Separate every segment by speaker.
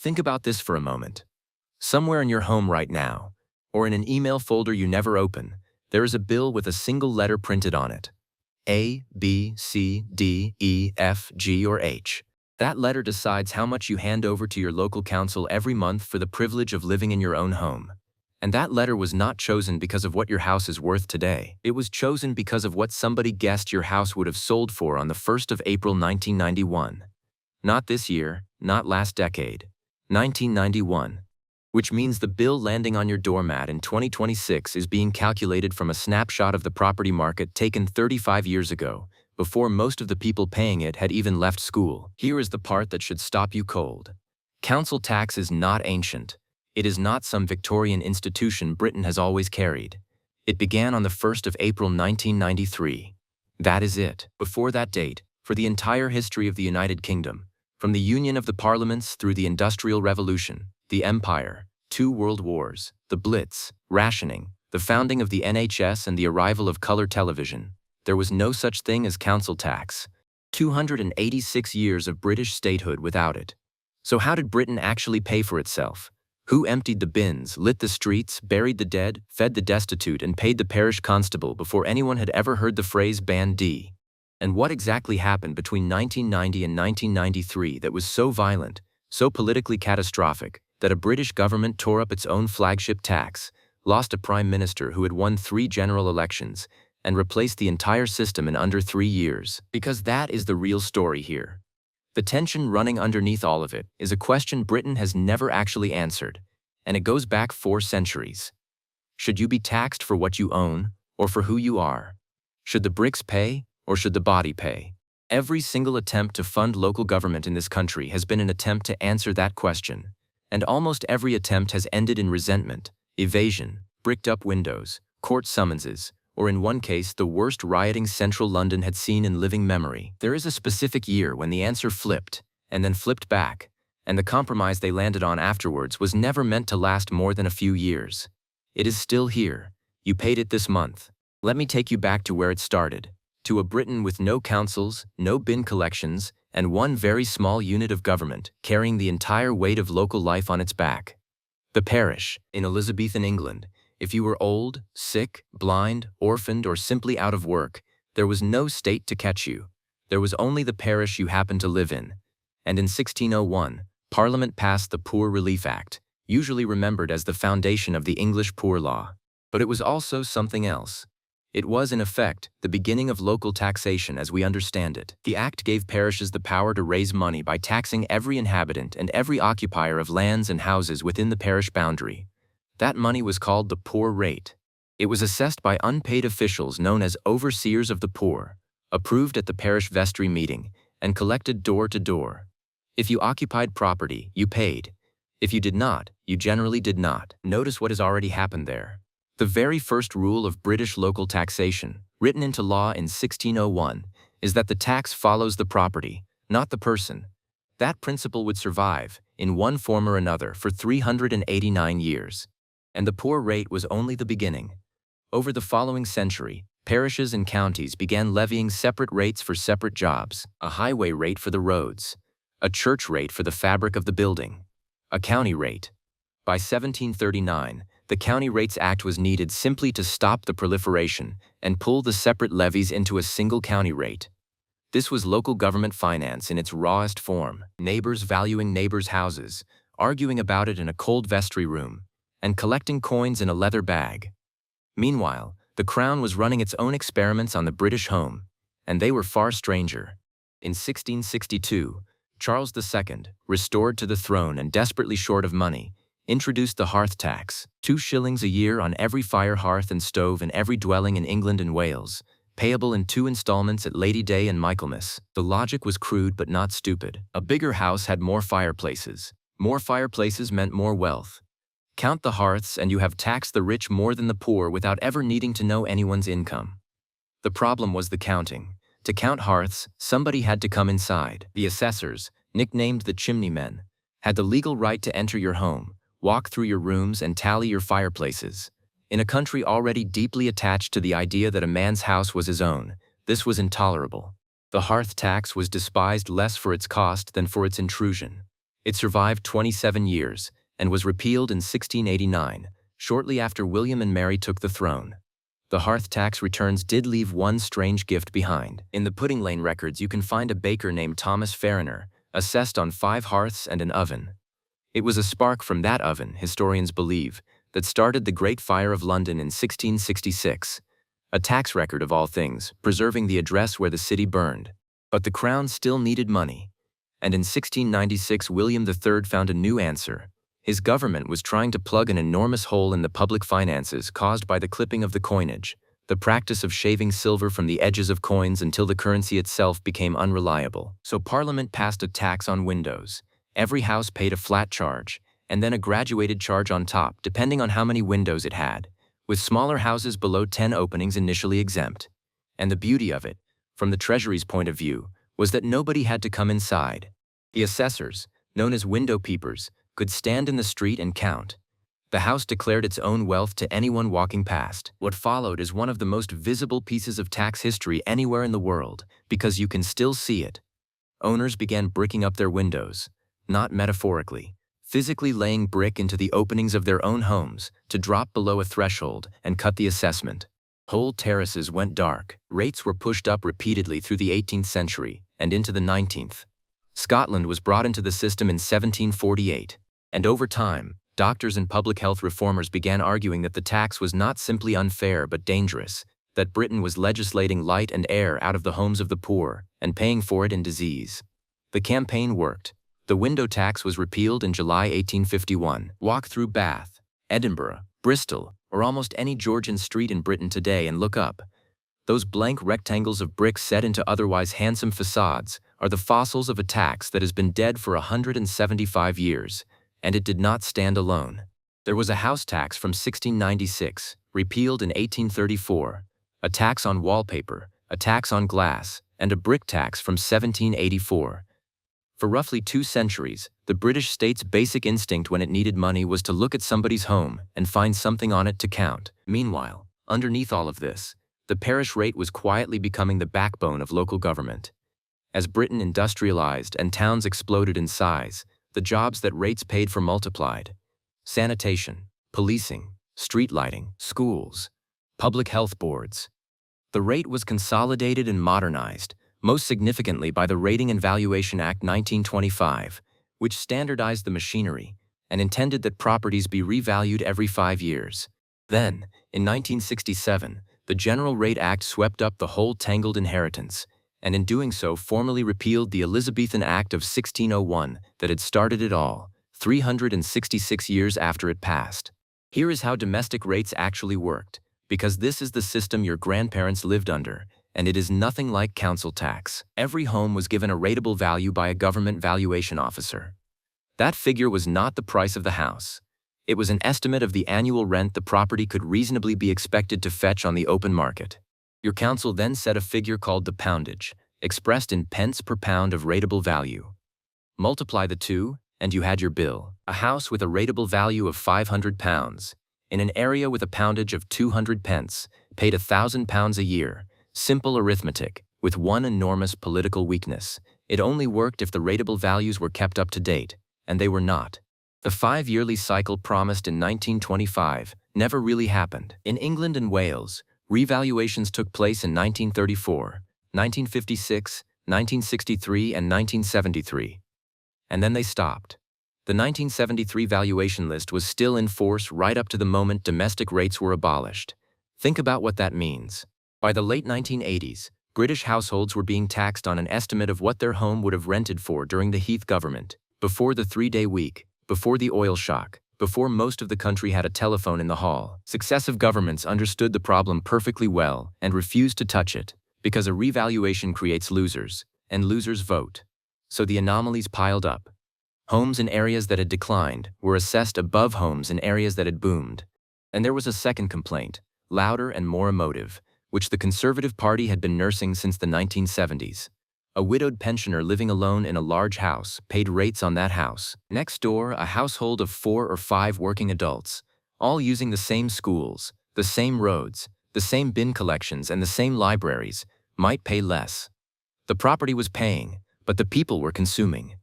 Speaker 1: Think about this for a moment. Somewhere in your home right now, or in an email folder you never open, there is a bill with a single letter printed on it. A, B, C, D, E, F, G, or H. That letter decides how much you hand over to your local council every month for the privilege of living in your own home. And that letter was not chosen because of what your house is worth today. It was chosen because of what somebody guessed your house would have sold for on the 1st of April 1991. Not this year, not last decade. 1991. Which means the bill landing on your doormat in 2026 is being calculated from a snapshot of the property market taken 35 years ago, before most of the people paying it had even left school. Here is the part that should stop you cold. Council tax is not ancient. It is not some Victorian institution Britain has always carried. It began on the 1st of April 1993. That is it. Before that date, for the entire history of the United Kingdom, from the Union of the Parliaments through the Industrial Revolution, the Empire, 2 World Wars, the Blitz, rationing, the founding of the NHS and the arrival of color television, there was no such thing as council tax. 286 years of British statehood without it. So how did Britain actually pay for itself? Who emptied the bins, lit the streets, buried the dead, fed the destitute, and paid the parish constable before anyone had ever heard the phrase Band D? And what exactly happened between 1990 and 1993 that was so violent, so politically catastrophic, that a British government tore up its own flagship tax, lost a prime minister who had won 3 general elections, and replaced the entire system in under 3 years? Because that is the real story here. The tension running underneath all of it is a question Britain has never actually answered, and it goes back 4 centuries. Should you be taxed for what you own, or for who you are? Should the bricks pay, or should the body pay? Every single attempt to fund local government in this country has been an attempt to answer that question, and almost every attempt has ended in resentment, evasion, bricked-up windows, court summonses, or in one case the worst rioting central London had seen in living memory. There is a specific year when the answer flipped, and then flipped back, and the compromise they landed on afterwards was never meant to last more than a few years. It is still here. You paid it this month. Let me take you back to where it started, to a Britain with no councils, no bin collections, and one very small unit of government carrying the entire weight of local life on its back. The parish. In Elizabethan England, if you were old, sick, blind, orphaned, or simply out of work, there was no state to catch you. There was only the parish you happened to live in. And in 1601, Parliament passed the Poor Relief Act, usually remembered as the foundation of the English Poor Law. But it was also something else. It was, in effect, the beginning of local taxation as we understand it. The act gave parishes the power to raise money by taxing every inhabitant and every occupier of lands and houses within the parish boundary. That money was called the poor rate. It was assessed by unpaid officials known as overseers of the poor, approved at the parish vestry meeting, and collected door to door. If you occupied property, you paid. If you did not, you generally did not. Notice what has already happened there. The very first rule of British local taxation, written into law in 1601, is that the tax follows the property, not the person. That principle would survive, in one form or another, for 389 years. And the poor rate was only the beginning. Over the following century, parishes and counties began levying separate rates for separate jobs: a highway rate for the roads, a church rate for the fabric of the building, a county rate. By 1739, the County Rates Act was needed simply to stop the proliferation and pull the separate levies into a single county rate. This was local government finance in its rawest form, neighbors valuing neighbors' houses, arguing about it in a cold vestry room, and collecting coins in a leather bag. Meanwhile, the Crown was running its own experiments on the British home, and they were far stranger. In 1662, Charles II, restored to the throne and desperately short of money, introduced the hearth tax, 2 shillings a year on every fire, hearth, and stove in every dwelling in England and Wales, payable in 2 installments at Lady Day and Michaelmas. The logic was crude but not stupid. A bigger house had more fireplaces. More fireplaces meant more wealth. Count the hearths and you have taxed the rich more than the poor without ever needing to know anyone's income. The problem was the counting. To count hearths, somebody had to come inside. The assessors, nicknamed the chimney men, had the legal right to enter your home, walk through your rooms, and tally your fireplaces. In a country already deeply attached to the idea that a man's house was his own, this was intolerable. The hearth tax was despised less for its cost than for its intrusion. It survived 27 years and was repealed in 1689, shortly after William and Mary took the throne. The hearth tax returns did leave one strange gift behind. In the Pudding Lane records, you can find a baker named Thomas Farriner, assessed on 5 hearths and an oven. It was a spark from that oven, historians believe, that started the Great Fire of London in 1666. A tax record of all things, preserving the address where the city burned. But the crown still needed money. And in 1696, William III found a new answer. His government was trying to plug an enormous hole in the public finances caused by the clipping of the coinage, the practice of shaving silver from the edges of coins until the currency itself became unreliable. So Parliament passed a tax on windows. Every house paid a flat charge, and then a graduated charge on top, depending on how many windows it had, with smaller houses below 10 openings initially exempt. And the beauty of it, from the Treasury's point of view, was that nobody had to come inside. The assessors, known as window peepers, could stand in the street and count. The house declared its own wealth to anyone walking past. What followed is one of the most visible pieces of tax history anywhere in the world, because you can still see it. Owners began bricking up their windows, not metaphorically, physically laying brick into the openings of their own homes to drop below a threshold and cut the assessment. Whole terraces went dark. Rates were pushed up repeatedly through the 18th century and into the 19th. Scotland was brought into the system in 1748. And over time, doctors and public health reformers began arguing that the tax was not simply unfair but dangerous, that Britain was legislating light and air out of the homes of the poor and paying for it in disease. The campaign worked. The window tax was repealed in July 1851. Walk through Bath, Edinburgh, Bristol, or almost any Georgian street in Britain today and look up. Those blank rectangles of brick set into otherwise handsome facades are the fossils of a tax that has been dead for 175 years. And it did not stand alone. There was a house tax from 1696, repealed in 1834, a tax on wallpaper, a tax on glass, and a brick tax from 1784. For roughly 2 centuries, the British state's basic instinct when it needed money was to look at somebody's home and find something on it to count. Meanwhile, underneath all of this, the parish rate was quietly becoming the backbone of local government. As Britain industrialized and towns exploded in size, the jobs that rates paid for multiplied. Sanitation, policing, street lighting, schools, public health boards. The rate was consolidated and modernized, most significantly by the Rating and Valuation Act 1925, which standardized the machinery and intended that properties be revalued every 5 years. Then, in 1967, the General Rate Act swept up the whole tangled inheritance, and in doing so formally repealed the Elizabethan Act of 1601 that had started it all, 366 years after it passed. Here is how domestic rates actually worked, because this is the system your grandparents lived under, and it is nothing like council tax. Every home was given a rateable value by a government valuation officer. That figure was not the price of the house. It was an estimate of the annual rent the property could reasonably be expected to fetch on the open market. Your council then set a figure called the poundage, expressed in pence per pound of rateable value. Multiply the two, and you had your bill. A house with a rateable value of £500, in an area with a poundage of 200 pence, paid £1,000 a year. Simple arithmetic, with one enormous political weakness. It only worked if the rateable values were kept up to date, and they were not. The 5-yearly cycle promised in 1925 never really happened. In England and Wales, revaluations took place in 1934, 1956, 1963, and 1973. And then they stopped. The 1973 valuation list was still in force right up to the moment domestic rates were abolished. Think about what that means. By the late 1980s, British households were being taxed on an estimate of what their home would have rented for during the Heath government, before the 3-day week, before the oil shock, before most of the country had a telephone in the hall. Successive governments understood the problem perfectly well and refused to touch it, because a revaluation creates losers, and losers vote. So the anomalies piled up. Homes in areas that had declined were assessed above homes in areas that had boomed. And there was a second complaint, louder and more emotive, which the Conservative Party had been nursing since the 1970s. A widowed pensioner living alone in a large house paid rates on that house. Next door, a household of 4 or 5 working adults, all using the same schools, the same roads, the same bin collections, and the same libraries, might pay less. The property was paying, but the people were consuming.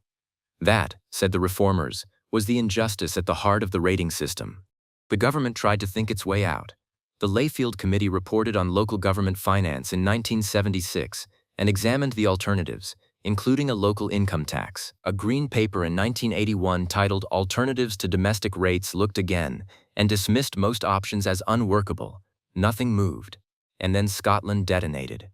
Speaker 1: That, said the reformers, was the injustice at the heart of the rating system. The government tried to think its way out. The Layfield Committee reported on local government finance in 1976 and examined the alternatives, including a local income tax. A green paper in 1981 titled Alternatives to Domestic Rates looked again and dismissed most options as unworkable. Nothing moved. And then Scotland detonated.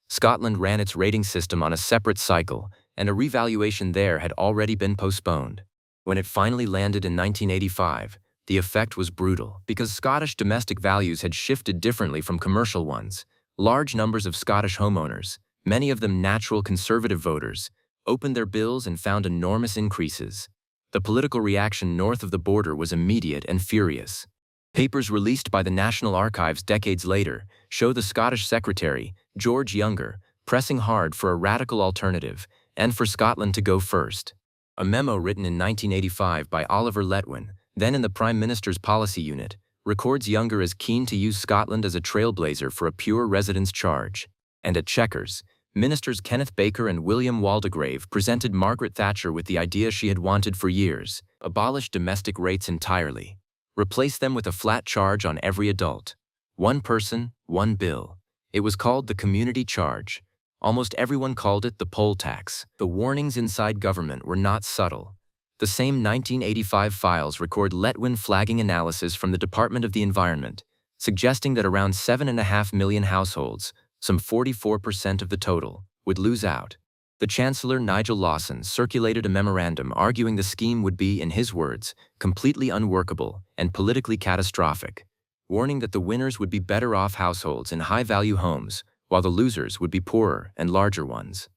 Speaker 1: Scotland ran its rating system on a separate cycle, and a revaluation there had already been postponed. When it finally landed in 1985, the effect was brutal because Scottish domestic values had shifted differently from commercial ones. Large numbers of Scottish homeowners, many of them natural conservative voters, opened their bills and found enormous increases. The political reaction north of the border was immediate and furious. Papers released by the National Archives decades later show the Scottish Secretary, George Younger, pressing hard for a radical alternative and for Scotland to go first. A memo written in 1985 by Oliver Letwin, then in the Prime Minister's Policy Unit, records Younger as keen to use Scotland as a trailblazer for a pure residence charge. And at Chequers, Ministers Kenneth Baker and William Waldegrave presented Margaret Thatcher with the idea she had wanted for years: abolish domestic rates entirely. Replace them with a flat charge on every adult. One person, one bill. It was called the community charge. Almost everyone called it the poll tax. The warnings inside government were not subtle. The same 1985 files record Letwin flagging analysis from the Department of the Environment, suggesting that around 7.5 million households, some 44% of the total, would lose out. The Chancellor Nigel Lawson circulated a memorandum arguing the scheme would be, in his words, completely unworkable and politically catastrophic, warning that the winners would be better-off households in high-value homes, while the losers would be poorer and larger ones.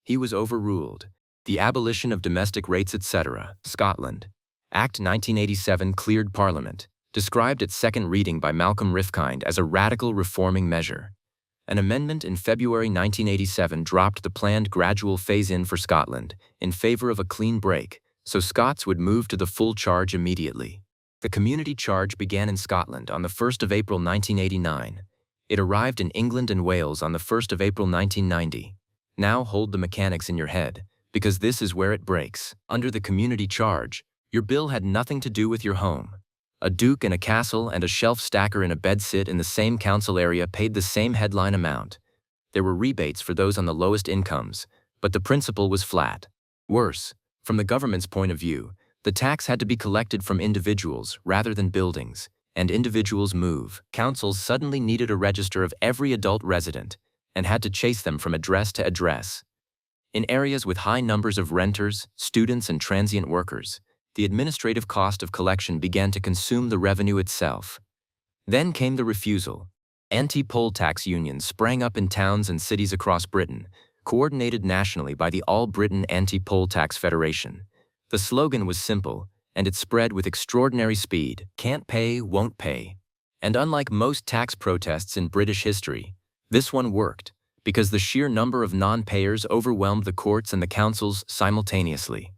Speaker 1: He was overruled. The abolition of domestic rates, etc. Scotland. Act 1987 cleared Parliament, described at second reading by Malcolm Rifkind as a radical reforming measure. An amendment in February 1987 dropped the planned gradual phase-in for Scotland in favor of a clean break, so Scots would move to the full charge immediately. The community charge began in Scotland on the 1st of April 1989. It arrived in England and Wales on the 1st of April 1990. Now hold the mechanics in your head, because this is where it breaks. Under the community charge, your bill had nothing to do with your home. A duke in a castle and a shelf stacker in a bedsit in the same council area paid the same headline amount. There were rebates for those on the lowest incomes, but the principle was flat. Worse, from the government's point of view, the tax had to be collected from individuals rather than buildings, and individuals move. Councils suddenly needed a register of every adult resident and had to chase them from address to address. In areas with high numbers of renters, students, and transient workers, the administrative cost of collection began to consume the revenue itself. Then came the refusal. Anti-poll tax unions sprang up in towns and cities across Britain, coordinated nationally by the All Britain Anti-Poll Tax Federation. The slogan was simple, and it spread with extraordinary speed: can't pay, won't pay. And unlike most tax protests in British history, this one worked, because the sheer number of non-payers overwhelmed the courts and the councils simultaneously.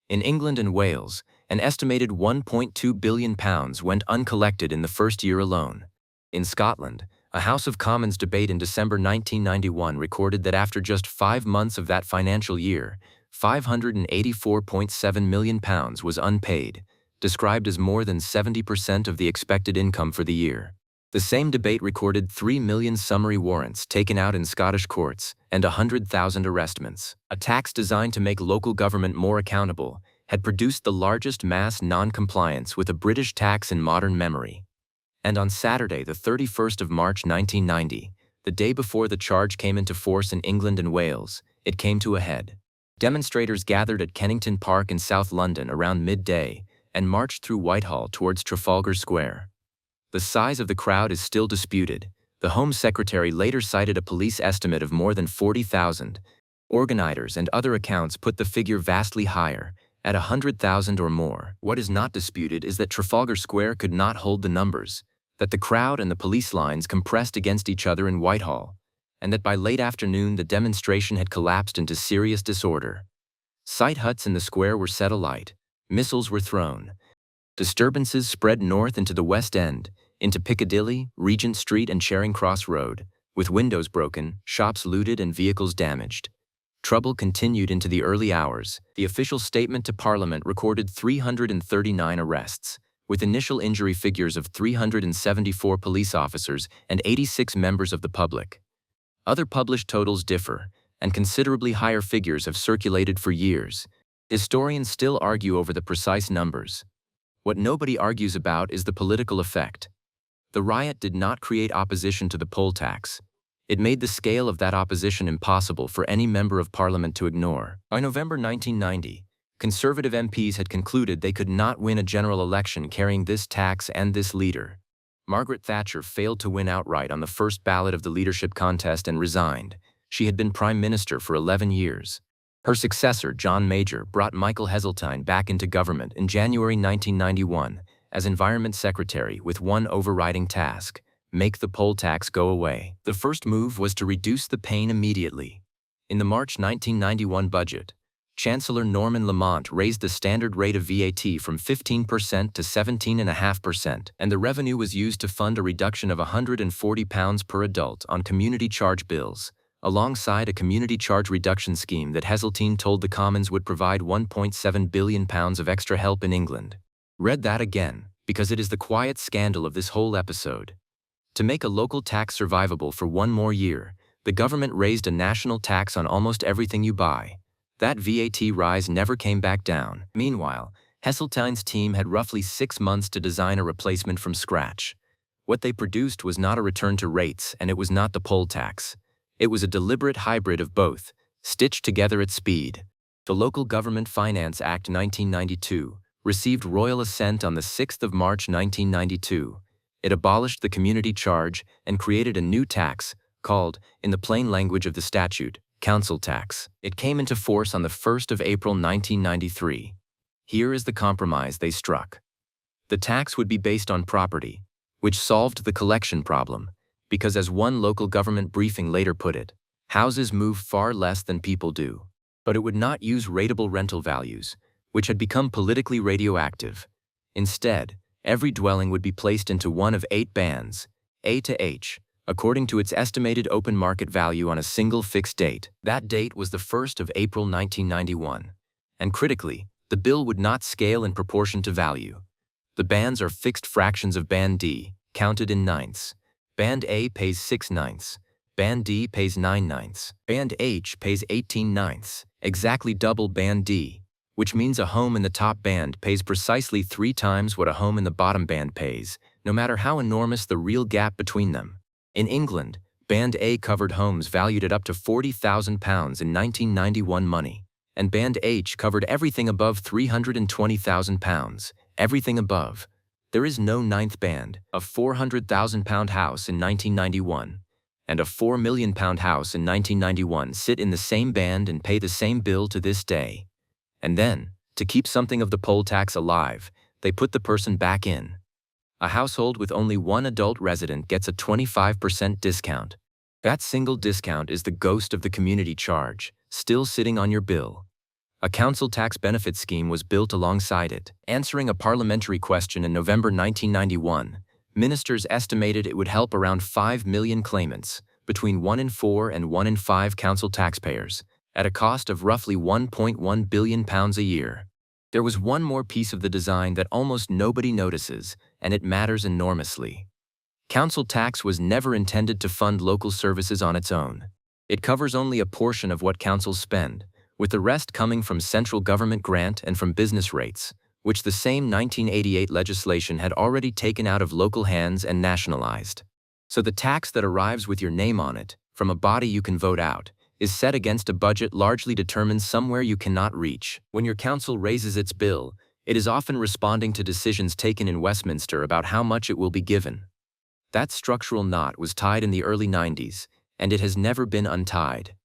Speaker 1: In England and Wales, an estimated £1.2 billion went uncollected in the first year alone. In Scotland, a House of Commons debate in December 1991 recorded that after just 5 months of that financial year, £584.7 million was unpaid, described as more than 70% of the expected income for the year. The same debate recorded 3 million summary warrants taken out in Scottish courts and 100,000 arrestments. A tax designed to make local government more accountable had produced the largest mass non-compliance with a British tax in modern memory. And on Saturday, the 31st of March 1990, the day before the charge came into force in England and Wales, it came to a head. Demonstrators gathered at Kennington Park in South London around midday and marched through Whitehall towards Trafalgar Square. The size of the crowd is still disputed. The Home Secretary later cited a police estimate of more than 40,000. Organizers and other accounts put the figure vastly higher, at 100,000 or more. What is not disputed is that Trafalgar Square could not hold the numbers, that the crowd and the police lines compressed against each other in Whitehall, and that by late afternoon the demonstration had collapsed into serious disorder. Sight huts in the square were set alight. Missiles were thrown. Disturbances spread north into the West End, into Piccadilly, Regent Street, and Charing Cross Road, with windows broken, shops looted, and vehicles damaged. Trouble continued into the early hours. The official statement to Parliament recorded 339 arrests, with initial injury figures of 374 police officers and 86 members of the public. Other published totals differ, and considerably higher figures have circulated for years. Historians still argue over the precise numbers. What nobody argues about is the political effect. The riot did not create opposition to the poll tax. It made the scale of that opposition impossible for any member of Parliament to ignore. By November 1990, Conservative MPs had concluded they could not win a general election carrying this tax and this leader. Margaret Thatcher failed to win outright on the first ballot of the leadership contest and resigned. She had been Prime Minister for 11 years. Her successor, John Major, brought Michael Heseltine back into government in January 1991 as Environment Secretary with one overriding task: make the poll tax go away. The first move was to reduce the pain immediately. In the March 1991 budget, Chancellor Norman Lamont raised the standard rate of VAT from 15% to 17.5%, and the revenue was used to fund a reduction of £140 per adult on community charge bills, alongside a community charge reduction scheme that Heseltine told the Commons would provide £1.7 billion of extra help in England. Read that again, because it is the quiet scandal of this whole episode. To make a local tax survivable for one more year, the government raised a national tax on almost everything you buy. That VAT rise never came back down. Meanwhile, Heseltine's team had roughly 6 months to design a replacement from scratch. What they produced was not a return to rates, and it was not the poll tax. It was a deliberate hybrid of both, stitched together at speed. The Local Government Finance Act 1992 received royal assent on the 6th of March 1992. It abolished the community charge and created a new tax called, in the plain language of the statute, council tax. It came into force on the 1st of April 1993. Here is the compromise they struck. The tax would be based on property, which solved the collection problem, because as one local government briefing later put it, houses move far less than people do. But it would not use rateable rental values, which had become politically radioactive. Instead, every dwelling would be placed into one of 8 bands, A to H, according to its estimated open market value on a single fixed date. That date was the 1st of April 1991. And critically, the bill would not scale in proportion to value. The bands are fixed fractions of Band D, counted in ninths. Band A pays 6 ninths. Band D pays 9 ninths. Band H pays 18 ninths, exactly double Band D, which means a home in the top band pays precisely 3 times what a home in the bottom band pays, no matter how enormous the real gap between them. In England, Band A covered homes valued at up to £40,000 in 1991 money, and Band H covered everything above £320,000, everything above. There is no ninth band. A £400,000 house in 1991 and a £4 million house in 1991 sit in the same band and pay the same bill to this day. And then, to keep something of the poll tax alive, they put the person back in. A household with only one adult resident gets a 25% discount. That single discount is the ghost of the community charge, still sitting on your bill. A council tax benefit scheme was built alongside it. Answering a parliamentary question in November 1991, ministers estimated it would help around 5 million claimants, between 1 in 4 and 1 in 5 council taxpayers, at a cost of roughly £1.1 billion a year. There was one more piece of the design that almost nobody notices, and it matters enormously. Council tax was never intended to fund local services on its own. It covers only a portion of what councils spend, with the rest coming from central government grant and from business rates, which the same 1988 legislation had already taken out of local hands and nationalized. So the tax that arrives with your name on it, from a body you can vote out, is set against a budget largely determined somewhere you cannot reach. When your council raises its bill, it is often responding to decisions taken in Westminster about how much it will be given. That structural knot was tied in the early 90s, and it has never been untied.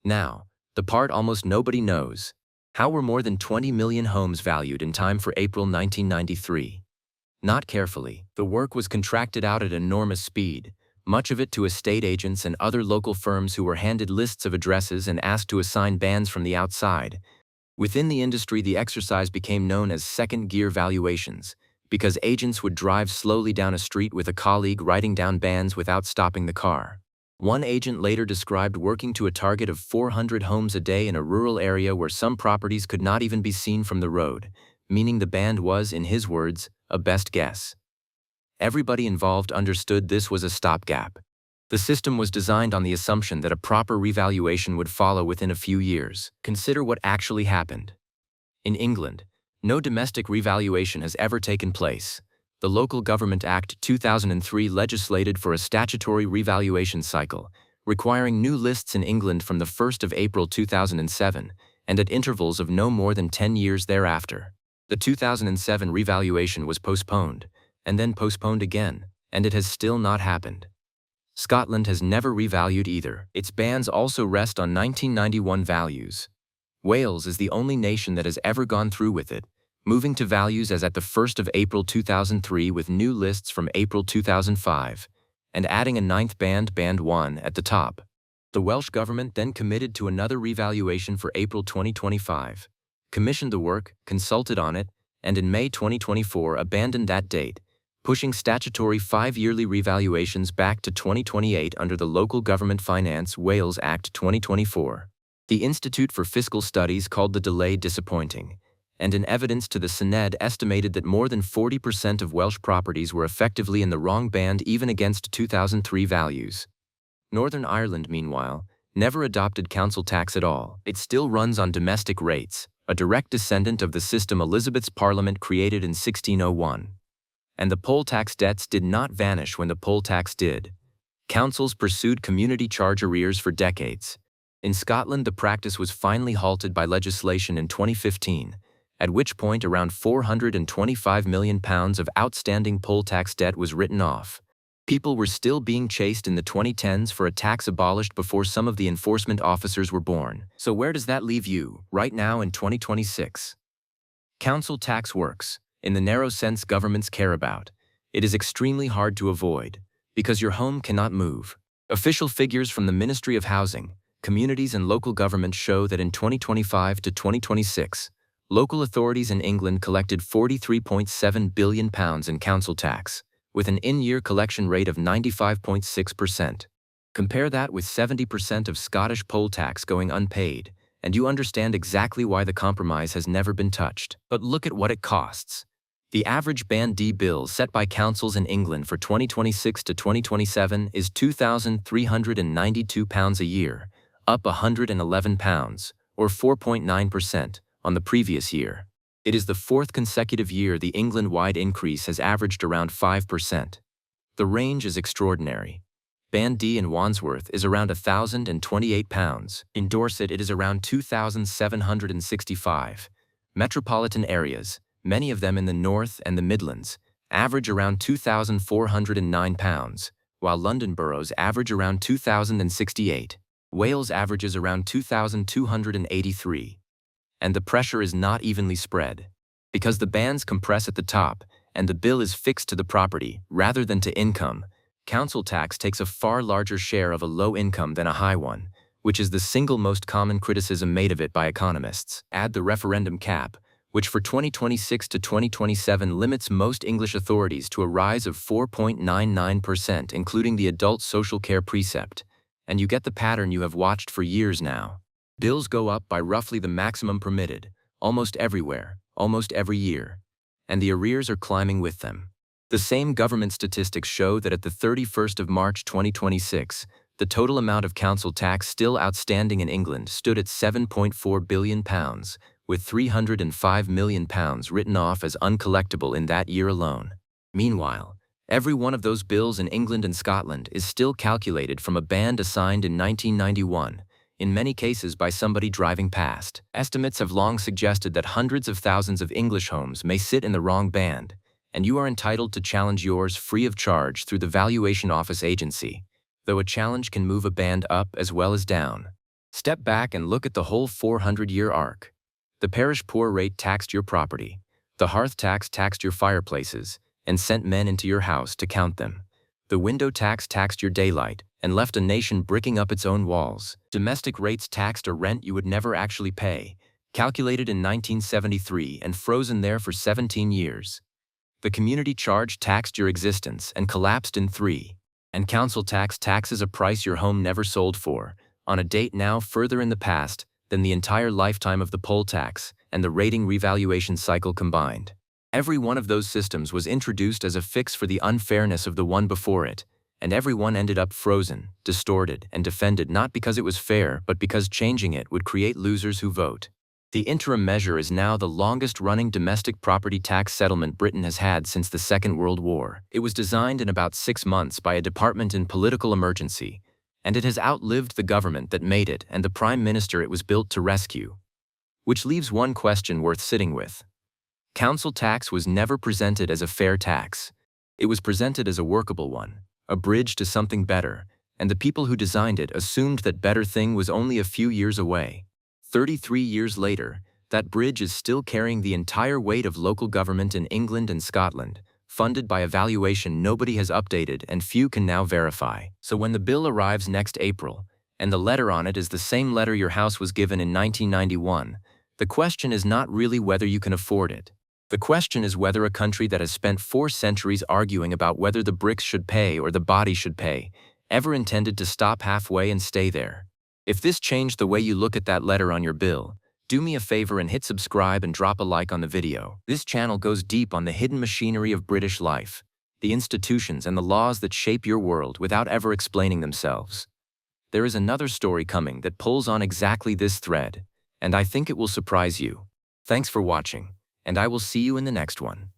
Speaker 1: Now, the part almost nobody knows. How were more than 20 million homes valued in time for April 1993? Not carefully. The work was contracted out at enormous speed, much of it to estate agents and other local firms who were handed lists of addresses and asked to assign bands from the outside. Within the industry, the exercise became known as second-gear valuations, because agents would drive slowly down a street with a colleague writing down bands without stopping the car. One agent later described working to a target of 400 homes a day in a rural area where some properties could not even be seen from the road, meaning the band was, in his words, a best guess. Everybody involved understood this was a stopgap. The system was designed on the assumption that a proper revaluation would follow within a few years. Consider what actually happened. In England, no domestic revaluation has ever taken place. The Local Government Act 2003 legislated for a statutory revaluation cycle, requiring new lists in England from the 1st of April 2007 and at intervals of no more than 10 years thereafter. The 2007 revaluation was postponed, and then postponed again, and it has still not happened. Scotland has never revalued either. Its bands also rest on 1991 values. Wales is the only nation that has ever gone through with it, moving to values as at the 1st of April 2003 with new lists from April 2005, and adding a ninth band, Band 1, at the top. The Welsh government then committed to another revaluation for April 2025, commissioned the work, consulted on it, and in May 2024 abandoned that date, pushing statutory 5-yearly revaluations back to 2028 under the Local Government Finance Wales Act 2024. The Institute for Fiscal Studies called the delay disappointing, and in evidence to the Senedd estimated that more than 40% of Welsh properties were effectively in the wrong band even against 2003 values. Northern Ireland, meanwhile, never adopted council tax at all. It still runs on domestic rates, a direct descendant of the system Elizabeth's Parliament created in 1601. And the poll tax debts did not vanish when the poll tax did. Councils pursued community charge arrears for decades. In Scotland, the practice was finally halted by legislation in 2015, at which point around £425 million of outstanding poll tax debt was written off. People were still being chased in the 2010s for a tax abolished before some of the enforcement officers were born. So where does that leave you, right now in 2026? Council tax works, in the narrow sense governments care about. It is extremely hard to avoid, because your home cannot move. Official figures from the Ministry of Housing, Communities and Local Government show that in 2025 to 2026, local authorities in England collected £43.7 billion in council tax, with an in-year collection rate of 95.6%. Compare that with 70% of Scottish poll tax going unpaid, and you understand exactly why the compromise has never been touched. But look at what it costs. The average Band D bill set by councils in England for 2026 to 2027 is £2,392 a year, up £111, or 4.9%, on the previous year. It is the fourth consecutive year the England-wide increase has averaged around 5%. The range is extraordinary. Band D in Wandsworth is around £1,028. In Dorset it is around £2,765. Metropolitan areas, many of them in the North and the Midlands, average around £2,409, while London boroughs average around £2,068. Wales averages around £2,283. And the pressure is not evenly spread. Because the bands compress at the top, and the bill is fixed to the property, rather than to income, council tax takes a far larger share of a low income than a high one, which is the single most common criticism made of it by economists. Add the referendum cap, which for 2026 to 2027 limits most English authorities to a rise of 4.99%, including the adult social care precept, and you get the pattern you have watched for years now. Bills go up by roughly the maximum permitted, almost everywhere, almost every year, and the arrears are climbing with them. The same government statistics show that at the 31st of March 2026, the total amount of council tax still outstanding in England stood at £7.4 billion, with £305 million written off as uncollectible in that year alone. Meanwhile, every one of those bills in England and Scotland is still calculated from a band assigned in 1991, in many cases by somebody driving past. Estimates have long suggested that hundreds of thousands of English homes may sit in the wrong band, and you are entitled to challenge yours free of charge through the Valuation Office Agency, though a challenge can move a band up as well as down. Step back and look at the whole 400-year arc. The parish poor rate taxed your property. The hearth tax taxed your fireplaces and sent men into your house to count them. The window tax taxed your daylight and left a nation bricking up its own walls. Domestic rates taxed a rent you would never actually pay, calculated in 1973 and frozen there for 17 years. The community charge taxed your existence and collapsed in 3. And council tax is a price your home never sold for, on a date now further in the past than the entire lifetime of the poll tax and the rating revaluation cycle combined. Every one of those systems was introduced as a fix for the unfairness of the one before it, and everyone ended up frozen, distorted, and defended not because it was fair but because changing it would create losers who vote. The interim measure is now the longest-running domestic property tax settlement Britain has had since the Second World War. It was designed in about 6 months by a department in political emergency, and it has outlived the government that made it and the Prime Minister it was built to rescue. Which leaves one question worth sitting with. Council tax was never presented as a fair tax. It was presented as a workable one, a bridge to something better, and the people who designed it assumed that better thing was only a few years away. 33 years later, that bridge is still carrying the entire weight of local government in England and Scotland, funded by a valuation nobody has updated and few can now verify. So when the bill arrives next April, and the letter on it is the same letter your house was given in 1991, the question is not really whether you can afford it. The question is whether a country that has spent 4 centuries arguing about whether the bricks should pay or the body should pay, ever intended to stop halfway and stay there. If this changed the way you look at that letter on your bill, do me a favor and hit subscribe and drop a like on the video. This channel goes deep on the hidden machinery of British life, the institutions and the laws that shape your world without ever explaining themselves. There is another story coming that pulls on exactly this thread, and I think it will surprise you. Thanks for watching, and I will see you in the next one.